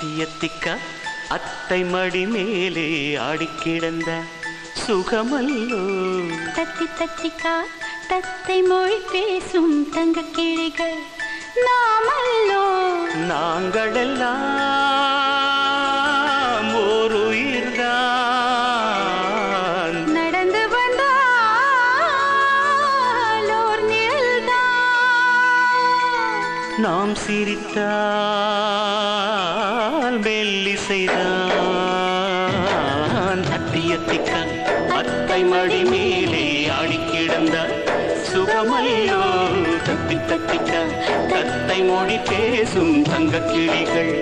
அத்தியத்திக்க அத்தை மடி மேலே ஆடிக்கிடந்த சுகமல்லோ. தத்தி தத்திக்கா தத்தை மொழி பேசும் தங்க கிளிகள் நாமல்லோ. நாங்களெல்லாம் ஒரு உயிர்தான், நடந்து வந்தால் ஓர் நிழல்தான். நாம் சிரித்தால் மெல்லிசைதான். அத்தியத்திக்க அத்தை மடி மேலே ஆடிக்கிடந்த சுகமல்லோ. தத்தி தத்திக்க தத்தை மொழி பேசும் தங்க கிளிகள்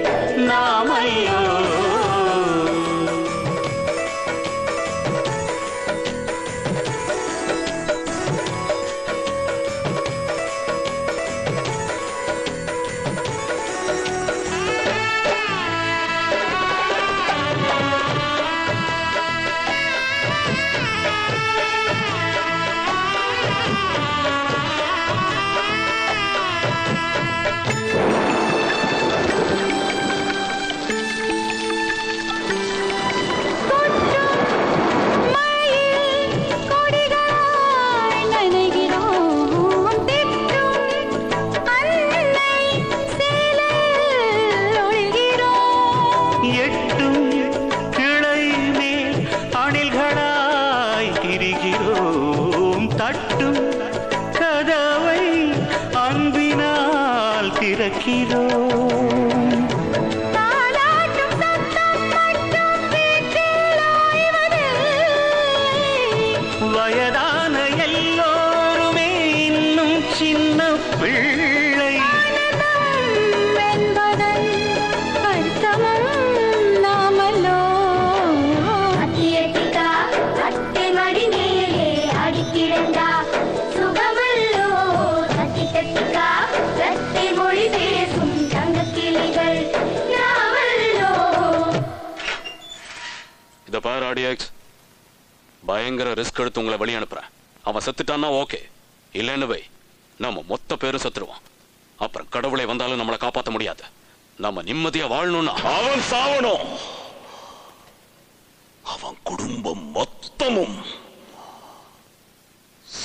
நாமையோ. தட்டும் கதவை அன்பினால் திறக்கிறோம். வயதான எல்லோருமே இன்னும் சின்ன பிள்ளை என்பதன் அர்த்தமும் நாமல்லோ. அத்தியத்திக்கா அத்தை மடி மேலே ஆடிக்கிடந்தா சுகமல்லோ. தத்தி தத்திக்கா தத்தை மொழி பேசும் தங்க கிளிகள் நாமல்லோ. இத பாரு ஆடியக்ஸ், பயங்கர ரிஸ்க் எடுத்து உங்களை வெளியே அனுப்புறேன். அவன் செத்துட்டான்னா ஓகே, இல்லைன்னு வை நம்ம மொத்த பேரும் செத்துருவான். அப்புறம் கடவுளை வந்தாலும் நம்மளை காப்பாற்ற முடியாது. நம்ம நிம்மதியா வாழணும்னா அவன் சாவணும். அவன் குடும்பம் மொத்தமும்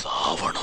சாவணும்.